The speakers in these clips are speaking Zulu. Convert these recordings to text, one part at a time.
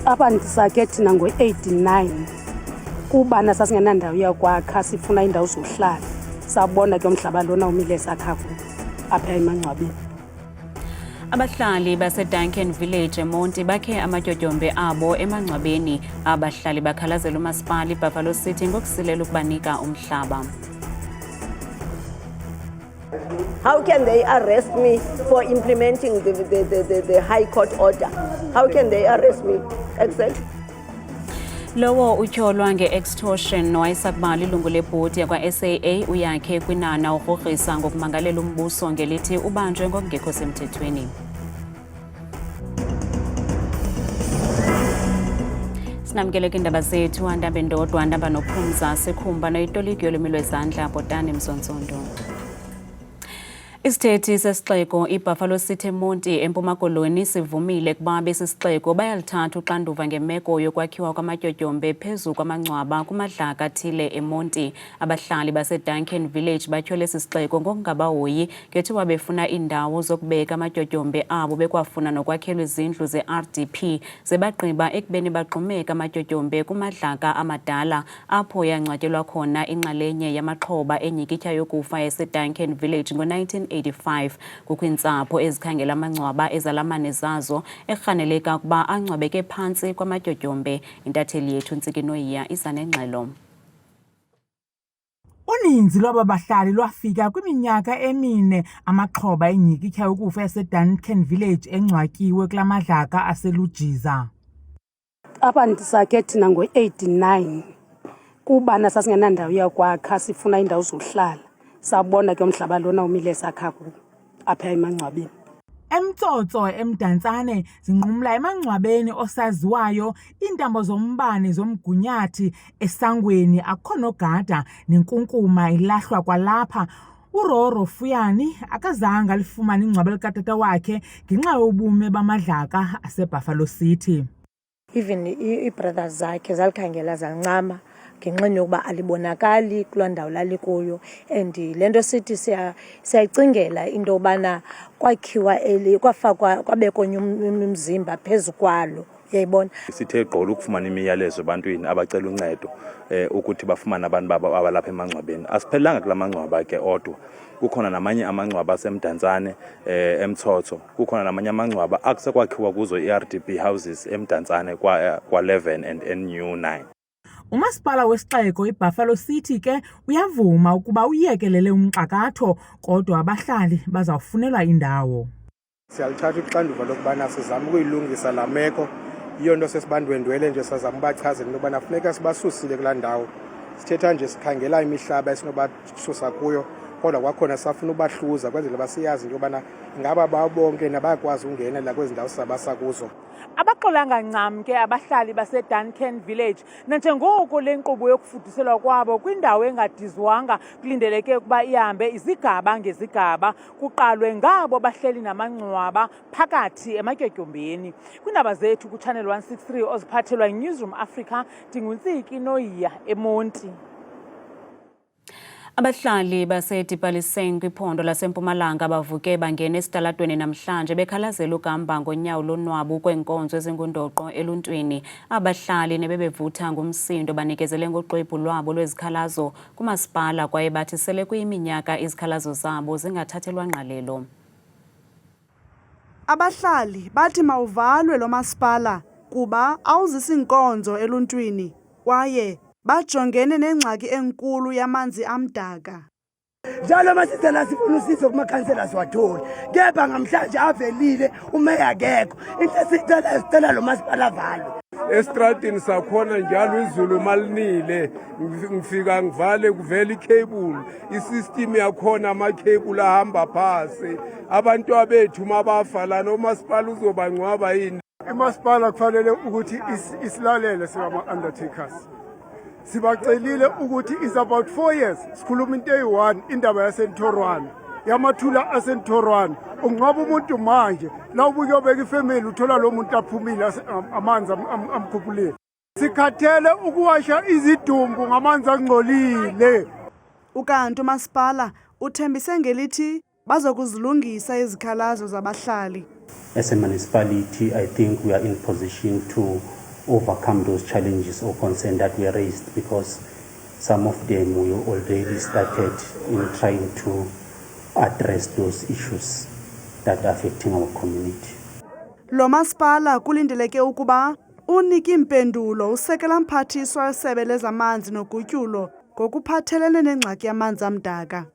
abandisakhe thina ngo-89 kubana sasingenandawo yakwakha sifuna indawo zohlala sabona ke umhlaba lona umile sakha apha emangcwabeni. Abahlali base-Duncan Village eMonti bakhe amatyotyombe abo emangcwabeni. Abahlali bakhalazela umasipala iBuffalo City ngokusilela ukubanika umhlaba. How can they arrest me for implementing the High Court order? How can they arrest me? Exactly. Lowo utyholwa nge-extortion nowayesakubala ilungu lebhodi yakwa-SAA uyakhe kwinana ugrogrisa ngokumangalela umbuso ngelithi ubanjwe ngokungekho semthethweni. Sinamkele kwindaba zethu andaba endodwa andaba nophumza sikhumba noyitoliki yolwimi lwezandla Bhotani Mzontsondo. Isithethi sesixeko iBuffalo City eMonti eMpuma Koloni sivumile kuba besisixeko bayalithatha uxanduva ngemeko yokwakhiwa kwamatyotyombe phezu kwamangcwaba kumadlaka athile eMonti. Abahlali base-Duncan Village batyhole sisixeko ngokungabahoyi ngethiwa befuna iindawo zokubeka amatyotyombe abo bekwafuna nokwakhelwa izindlu ze-RDP zebagqiba ekubeni bagqumeka amatyotyombe kumadlaka amadala apho yangcwatyelwa khona inxalenye yamaxhoba enyikitya yokufa yase-Duncan Village ngo-1985 kukho iintsapho ezikhangela amangcwaba ezalamane zazo erhaneleka ukuba angcwabeke phantsi kwamatyotyombe. Intatheli yethu Ntsiki Noyiya iza nengxelo. Uninzi lwaba bahlali lwafika kwiminyaka emine amaxhoba enyikitya yokufa yase-Duncan Village engcwatyiwe kula madlaka aselujiza. Abandisakhe thina ngo-89 kubana sasingenandawo yakwakha sifuna indawo zohlala sabona ke umhlaba lona umile sakha apha emangcwabeni. Emtsotso emdantsane zinqumla emangcwabeni osaziwayo iintambo zombane zomgunyathi esangweni akho nogada nenkunkuma ilahlwa kwalapha. uRoro Fuyani akazange alifumane ingcwaba likatata wakhe ngenxa yobume bamadlaka aseBuffalo City. Even i-brothers zakhe zalikhangela zancama ngenxa yokuba alibonakali kuloo ndawo lalikuyo, and le nto sithi siyayicingela into yobana kwakhiwa kwafakwa kwabekwa umzimba phezu kwalo. Uyayibona, sithe gqolo ukufumana imiyalezo ebantwini abacela uncedo ukuthi bafumane abantu babo abalapha emangcwabeni. Asiphelanga kula mangcwaba ke odwa, kukhona namanye amangcwaba asemdantsane emtsotso, kukhona namanye amangcwaba akusekwakhiwa kuzo i-RDP houses emdantsane kwa-11 and NU9. Umasipala wesixeko iBuffalo City ke uyavuma ukuba uyekelele umxakatho, kodwa abahlali bazawufunelwa indawo. Siyalithatha uxanduva lokubana sizama ukuyilungisa la meko. Iyo nto sesibandwendwele nje sizama ubachazela into yobana funeka sibasusile kulaa ndawo. Sithetha nje sikhangela imihlaba esinobasusa kuyo, kodwa kwakhona safuna ubahluza kwenzela basiyazi into yobana ingaba babonke nabayakwazi ungena la kwezi ndawo sabasa kuzo. Abaxolanga ncam ke abahlali base-Duncan Village nanjengoko le nkqubo yokufuduselwa kwabo kwindawo engadizwanga kulindeleke ukuba ihambe izigaba ngezigaba, kuqalwe ngabo bahleli namangcwaba phakathi ematyotyombeni. Kwiindaba zethu kuChannel 163 oziphathelwa yiNewsroom Africa, ndinguNtsiki Noyiya eMonti. Abahlali baseDipaliseng kwiphondo laseMpumalanga bavuke bangena esitalatweni namhlanje bekhalazela ukuhamba ngonyawo lonwabu kweenkonzo ezingundoqo eluntwini. Abahlali nebebevutha ngumsindo banikezele ngoxwebhu lwabo lwezikhalazo kumasipala kwaye bathi sele kuyiminyaka izikhalazo zabo zingathathelwa ngqalelo. Abahlali bathi mawuvalwe lo masipala kuba awuzisi inkonzo eluntwini kwaye bajongene nengxaki enkulu yamanzi amdaka. Njalo masicela sifuna usizo kumakhansela siwathole, kepha namhlanje avelile umeya akekho. Into sicela lo masipala avalwe. Estradini sakhona njalo izulu malinile, ngifika ngivale kuvela ikhebulu, isystem yakhona amakhebulu ahamba phasi. Abantu abethu mabafa lana umasipala uzobangcwaba yini? Umasipala kufanele ukuthi isilalele singama-undertakers. Sibacelile ukuthi is about 4 years sikhuluma into eyi-1 indaba yasentorwane yamathula asentorwane. Ungcwaba umuntu manje la ubuyobeka ifamily uthola lo muntu aphumile amanzi amkhuphulile. Sikhathele ukuwasha izidumbu ngamanzi angcolile. Ukanti umasipala uthembise ngelithi bazokuzilungisa izikhalazo zabahlali. As a municipality, I think we are in position to overcome those challenges or concerns that were raised, because some of them we already started in trying to address those issues that are affecting our community. Lo masipala kulindeleke ukuba unike impendulo usekela mphathiswa wesebe lezamanzi nogutyulo ngokuphathelene nengxaki yamanzi amdaka.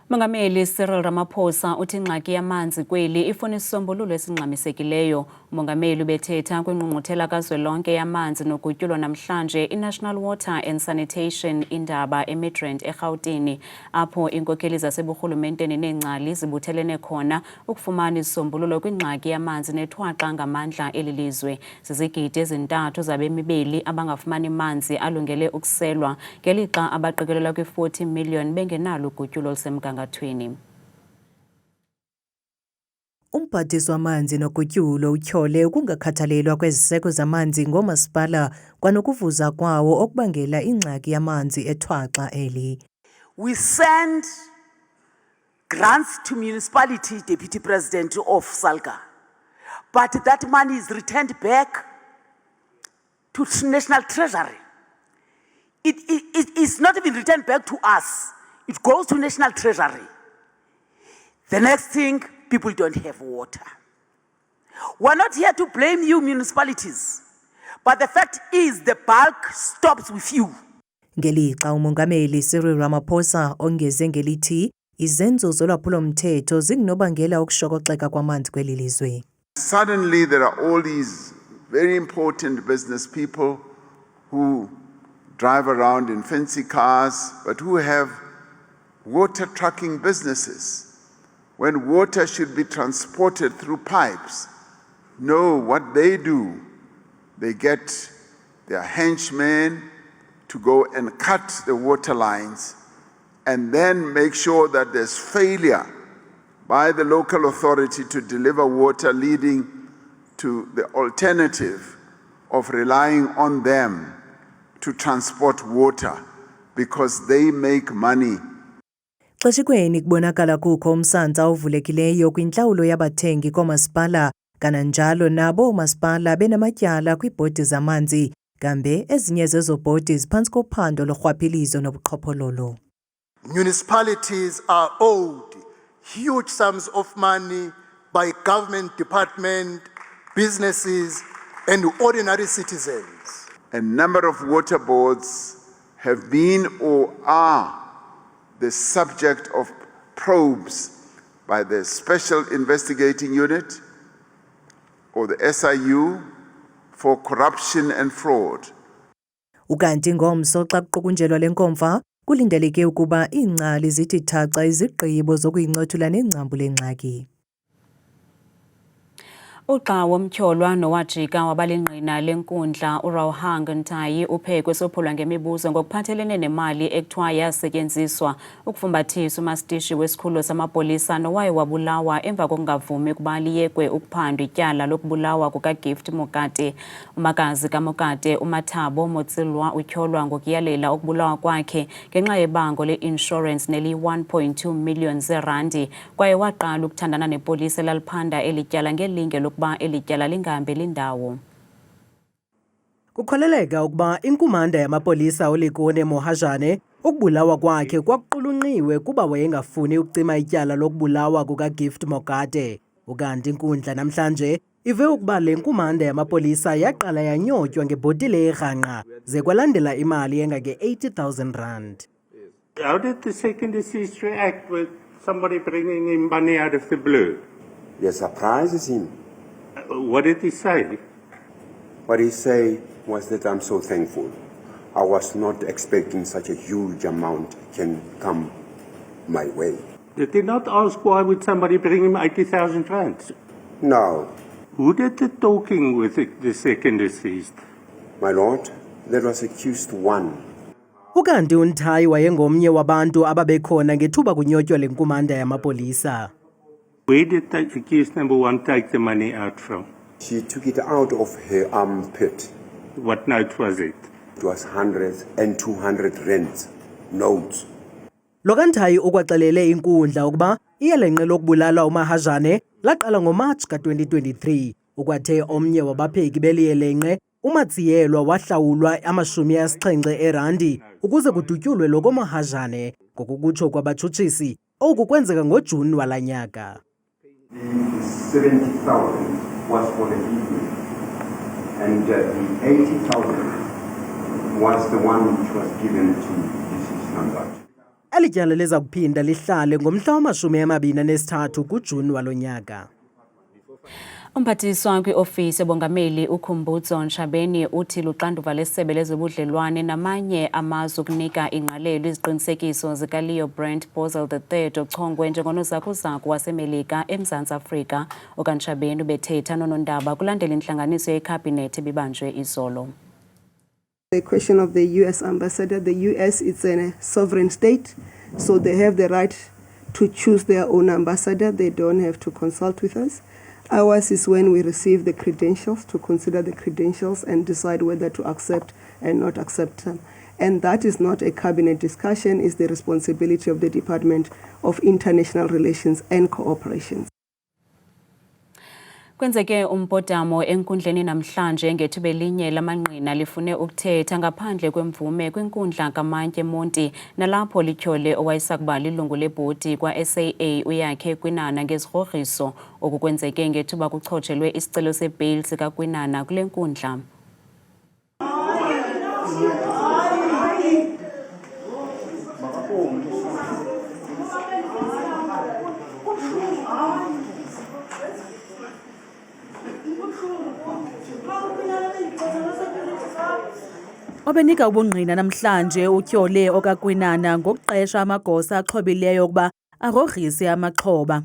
Mongameli Cyril Ramaphosa uthi ingxaki yamanzi kweli ifuna isisombululo esingxamisekileyo. Umongameli ubethetha kwingqungquthela kazwelonke yamanzi nogutyulo namhlanje i-National Water and Sanitation indaba eMidrand eRhawutini, apho inkokeli zaseburhulumenteni neengcali zibuthelene khona ukufumana isisombululo kwingxaki yamanzi nethwaxa ngamandla eli lizwe. Zizigidi ezintathu zabemi beli abangafumani manzi alungele ukuselwa, ngelixa abaqikelelwa kwi-40 million bengenalo ugutyulo olusemgangathweni. Umphathiswa wamanzi nogutyulo utyhole ukungakhathalelwa kweziseko zamanzi ngomasipala kwanokuvuza kwawo okubangela ingxaki yamanzi ethwaxa eli. We send grants to municipality, Deputy President of SALGA, but that money is returned back to National Treasury. It is not even returned back to us. It goes to National Treasury. The next thing, people don't have water. We're not here to blame you, municipalities, but the fact is the bulk stops with you. Ngelixa umongameli Cyril Ramaphosa ongeze ngelithi izenzo zolwaphulomthetho zingunobangela ukushokoxeka kwamanzi kweli lizwe. Suddenly there are all these very important business people who drive around in fancy cars, but who have water trucking businesses, when water should be transported through pipes. No, what they do, they get their henchmen to go and cut the water lines and then make sure that there's failure by the local authority to deliver water, leading to the alternative of relying on them to transport water because they make money. Xeshikweni kubonakala kukho umsantsa ovulekileyo kwintlawulo yabathengi komasipala, kananjalo nabo omasipala benamatyala kwiibhodi zamanzi, kambe ezinye zezo bhodi ziphantsi kophando lorhwaphilizo nobuqhophololo. Municipalities are owed huge sums of money by government department, businesses, and ordinary citizens. A number of water boards have been or are the subject of probes by the Special Investigating Unit or the SIU for corruption and fraud. Ukanti ngomso xa kuqukunjelwa lenkomfa kulindeleke ukuba iingcali zithi thaxa izigqibo zokuyincothula nengcambu lengxaki. Uxa womtyholwa nowajika wabalingqina lenkundla uRauhang Ntayi uphekwe sophulwa ngemibuzo ngokuphathelene nemali ekuthiwa yasetyenziswa ukufumbathisa umastishi wesikhululo samapolisa nowaye wabulawa emva kokungavumi ukuba liyekwe ukuphandwa ityala lokubulawa kukaGift Mokate. Umakazi kaMokate uMathabo Motsilwa utyholwa ngokuyalela ukubulawa kwakhe ngenxa yebango le-insurance neli-1.2 million zeerandi, kwaye waqala ukuthandana nepolisa elaliphanda eli tyala ngelinge ukuba elityala lingahambe lindawo. Kukholeleka ukuba inkumanda yamapolisa uLekone Mohajane ukubulawa kwakhe kwakuqulunqiwe kuba wayengafuni ukucima ityala lokubulawa kukaGift Mokate. Ukanti inkundla namhlanje ive ukuba le nkumanda yamapolisa yaqala yanyotywa ngebhotile yerhanqa ze kwalandela imali engange-80,000 rand. How did the second deceased react with somebody bringing him money out of the blue? It surprises him. What did he say? What he said was that I'm so thankful. I was not expecting such a huge amount can come my way. Did he not ask why would somebody bring him 80,000 rand? No. Who did the talking with the second deceased? My lord, that was accused one. Ukanti uNtayi wayengomnye wabantu ababekhona ngethuba kunyotywa le nkumanda yamapolisa. Where did the accused number one take the money out from? She took it out of her armpit. What note was it? It was 100 and 200 rand notes. Lokantayi ukwaxelele inkundla ukuba iyelenqe lokubulala uMahajane laqala ngoMarch ka-2023 ukwathe omnye wabapheki beliyelenqe uMatsiyelwa wahlawulwa R70 ukuze kudutyulwe lo koMahajane ngokukutsho kwabatshutshisi. Oku kwenzeka ngoJuni wala nyaka. The 70,000 was for the evening, and the 80,000 was the one which was given to Mrs. Nambat. Eli tyala liza kuphinda lihlale ngomhla wama-23 kuJuni walo nyaka. Umphathiswa kwi-ofisi yobongameli uKhumbudzo Ntshabeni uthi luxanduva lesebe lezobudlelwane namanye amazwe ukunika ingqalelo iziqinisekiso zikaLeo Brent Boswell III ochongwe njengonozakuzaku waseMelika eMzantsi Afrika. OkaNtshabeni ubethetha nonondaba kulandela intlanganiso yekhabhinethi ebibanjwe izolo. The question of the US ambassador, the US is a sovereign state, so they have the right to choose their own ambassador. They don't have to consult with us. Ours is when we receive the credentials, to consider the credentials and decide whether to accept and not accept them. And that is not a cabinet discussion, it's the responsibility of the Department of International Relations and Cooperation. Kwenzeke umpotamo enkundleni namhlanje ngethuba elinye lamanqina lifune ukuthetha ngaphandle kwemvume kwinkundla kaMantye Monti nalapho lityhole owayesakuba lilungu lebhodi kwa-SAA uyakhe Kwinana ngezigrogriso. Oku kwenzeke ngethuba kuchotshelwe isicelo sebeyili sikaKwinana kule nkundla. Obenika ubungqina namhlanje utyhole okaKwinana ngokuqesha amagosa axhobileyo ukuba agrogrise amaxhoba.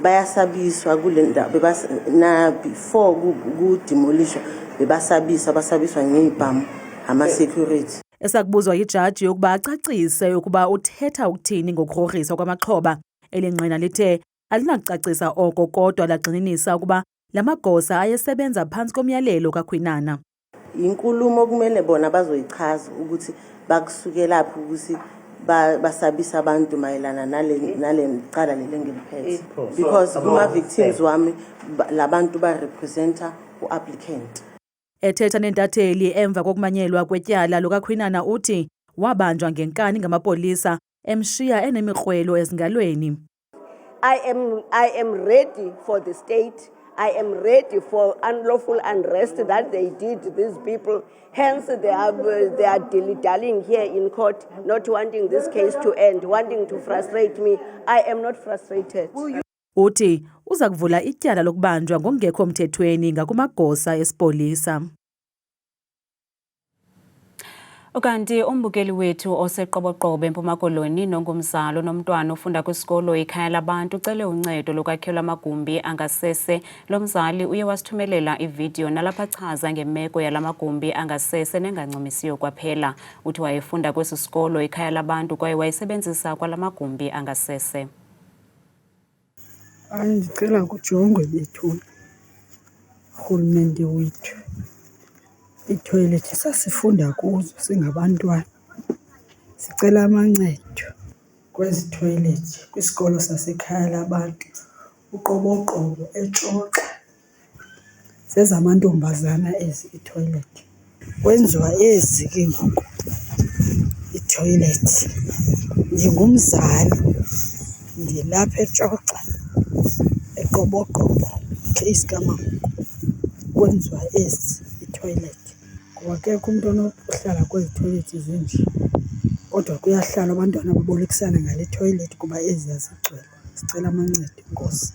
Bayasabiswa kule ndawo na before ku-demolition basabiswa ngeibhamu ama-security. Esakubuzwa yijaji ukuba acacise ukuba uthetha ukuthini ngokugrogriswa kwamaxhoba. Eli nqina lithe alinakucacisa oko kodwa lagxininisa ukuba la magosa ayesebenza phantsi komyalelo kaKwinana. Inkulumo kumele bona bazoyichaza ukuthi bakusukelaphi ukuthi basabisa abantu mayelana nale cala lelengiliphethe, because kuma victims wami labantu ba representa uapplicant. Ethetha nentatheli emva kokumanyelwa kwetyala lukaKwinana uthi wabanjwa ngenkani ngamapolisa emshiya enemikrwelo ezingalweni. I am ready for the state. I am ready for unlawful unrest that they did, these people. Hence, they are dilly-dallying here in court, not wanting this case to end, wanting to frustrate me. I am not frustrated. Uthi uza kuvula ityala lokubanjwa ngokungekho mthethweni ngakumagosa esipolisa. Ukanti umbukeli wethu oseqoboqobo eMpuma Koloni nongumzalo nomntwana ofunda kwisikolo ikhaya labantu ucele uncedo lokwakhelwa amagumbi angasese. Lo mzali uye wasithumelela ivideo nalapha chaza ngemeko yala magumbi angasese nengancumisiyo kwaphela. Uthi wayefunda kwesi sikolo ikhaya labantu kwaye wayesebenzisa kwala magumbi angasese. Ndicela kujongwe bethuna urhulumente wethu. Iithoyilethi sasifunda kuzo singabantwana. Sicela amancedo kwezi thoyilethi kwisikolo sasekhaya labantu. Uqoboqobo eXoxa zezamantombazana ezi iithoyilethi. Kwenziwa ezi ke ngoku iithoyilethi. Ndingumzali ndilapha eXoxa eqoboqobo case kaMango. Kwenziwa ezi iithoyilethi. Wakekho umuntu onokuhlala kwezi toilet zinje, kodwa kuyahlala abantwana babolekisana ngale toilet kuba ezi yazigcwele. Sicela amancedo, Nkosi.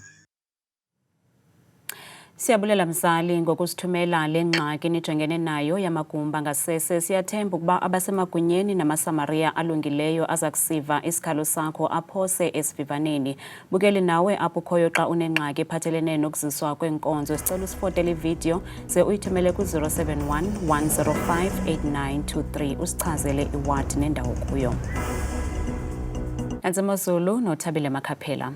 Siyabulela mzali ngokusithumela le ngxaki nijongene nayo yamagumbi angasese. Siyathemba ukuba abasemagunyeni namasamaria alungileyo aza kusiva isikhalo sakho aphose esivivaneni. Bukeli nawe apho ukhoyo xa unengxaki ephathelene nokuziswa kwenkonzo. Sicela usifotele ivideo ze uyithumele ku-071 105 8923 usichazele iwadi nendawo kuyo. Nantsi Zulu noThabile Makhaphela.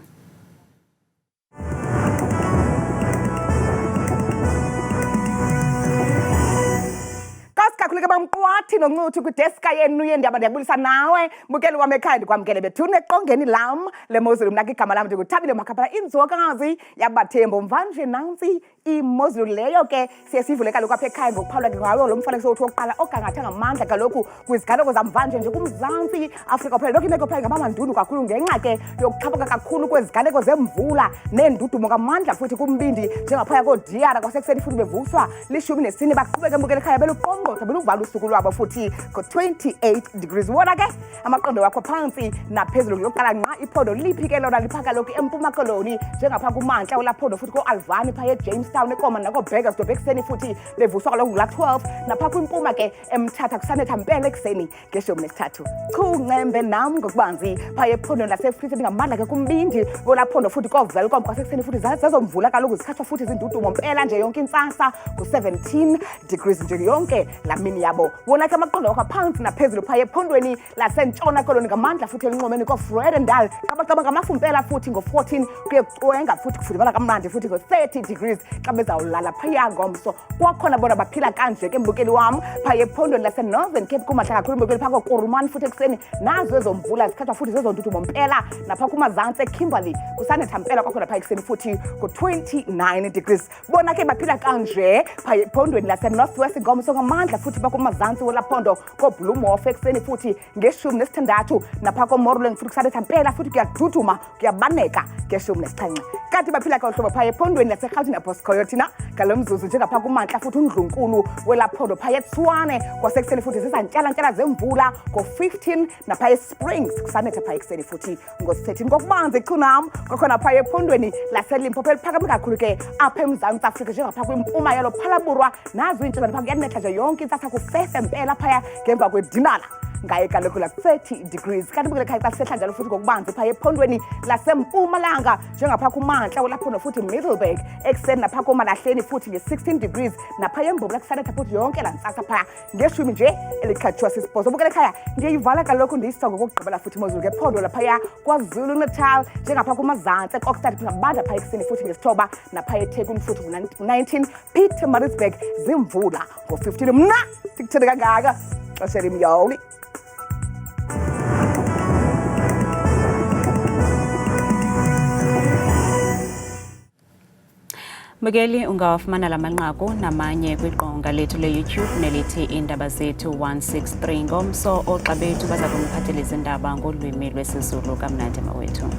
kufuneka bamqwathi noNcuthu kwideska yenu yendaba. Ndiyabulisa nawe bukeli wam ekhaya, ndikwamkele bethune eqongeni lam lemozulu. Mna ke igama lam ndinguThabile Makhaphala, inzwakazi yabaThembu. Mvanje nantsi imozulu leyo ke siye sivule kaloku apha ekhaya ngokuphawula ngawo lo mfanekiso wethu wokuqala ogangatha ngamandla kaloku kwiziganeko zamvanje nje kuMzantsi Afrika kuphela. Lokhu imeko phaya ngamamandundu kakhulu ngenxa ke yokuxhaphaka kakhulu kweziganeko zemvula neendudumo ngamandla futhi kumbindi njengaphaya koDiara kwasekuseni futhi bevuswa 14 baqhubeka mbukela ekhaya beluqongqotha beluvala usuku lwabo futhi ko-28 degrees. Wona ke amaqondo wakho phansi naphezulu lokuqala nqa iphondo liphi ke lona lipha kaloku eMpuma Koloni njengapha kumantla olaphondo futhi ko-Alvani phaya eJamestown eKoma nako-Burgersdorp ekuseni futhi bevuswa kaloku ngula-12 napha kwimpuma ke eMthatha kusanetha mpela ekuseni nge-13 kuncembe nam ngokubanzi phaya ephondweni laseFree ngamandla ke kumbindi olaphondo futhi koVelcom kwasekuseni futhi zazomvula kaloku zikhathwa futhi izindudumo mpela nje yonke intsasa ku-17 degrees nje yonke laa mini yabo. Wona ke amaqondo wakho phansi naphezulu phaya ephondweni lasentshona koloni ngamandla futhi elinqomeni koVredendal qabaqaba ngamafumpela futhi ngo-14 kuye kucwenga futhi kufudumala kamnandi futhi ngo-30 degrees xa bezawulala phaya ngomso. Kwakhona bona baphila kanje ke mbukeli wam phaya ephondweni laseNorthern Cape kumahle kakhulu mbukeli phaa koKuruman futhi ekuseni nazo ezomvula zikhathwa futhi zezondudumo mpela napha kumazantsi eKimberley kusanetha mpela kwakhona phaya ekuseni futhi ku-29 degrees. Bona ke baphila kanje phaya ephondweni laseNorthwest ngomso ngamandla futhi bakumazantsi wolaphondo koBloemhof ekuseni futhi nge-16 napha koMoruleng futhi kusanetha mpela futhi kuyaduduma kuyabaneka nge-17. Kanti baphila kahlobo phaya ephondweni laseRhawutini naPostcoyotina ngalo mzuzu njengapha kumantla futhi uNdlunkulu welaphondo phaya eTshwane kwasekuseni futhi zizantyalantyala zemvula ngo-15 napha eSprings kusanetha phaya ekuseni futhi ngo-13 ngokubanzi kunam kwakhona phaya ephondweni laseLimpopo eliphakame kakhulu ke apha eMzantsi Afrika njengapha kwimpuma yalo Phalaborwa nazo iintshaba napha kuyanetha nje yonke intsasa kufefe mpela phaya ngemva kweDinala ngaye kaloku la 30 degrees. Kanti bukele khaya xa sihla njalo futhi ngokubanzi phaya ephondweni laseMpumalanga njengapha kumantla olaphondo futhi Middleburg ekuseni napha koMalahleni futhi nge-16 degrees napha eMbombela kusanetha futhi yonke laa ntsasa phaya ngeshumi nje elikhatshwa sisibhozo. Bukele khaya ndiyivala kaloku ndiyisa ngokokugqibela futhi imozulu ngephondo laphaya KwaZulu Natal njengapha kumazantsi eKokstad ngabanda phaya ekuseni futhi nge-9 napha eThekwini futhi ngo-19 Pietermaritzburg zimvula ngo-15. Mna ndikuthende kangaka xesha limyoli. Mbukeli ungawafumana la manqaku namanye kwiqonga lethu le-YouTube nelithi Iindaba Zethu 163 ngomso oxa bethu baza kumphathela izindaba ngolwimi lwesiZulu kamnandi mawethu.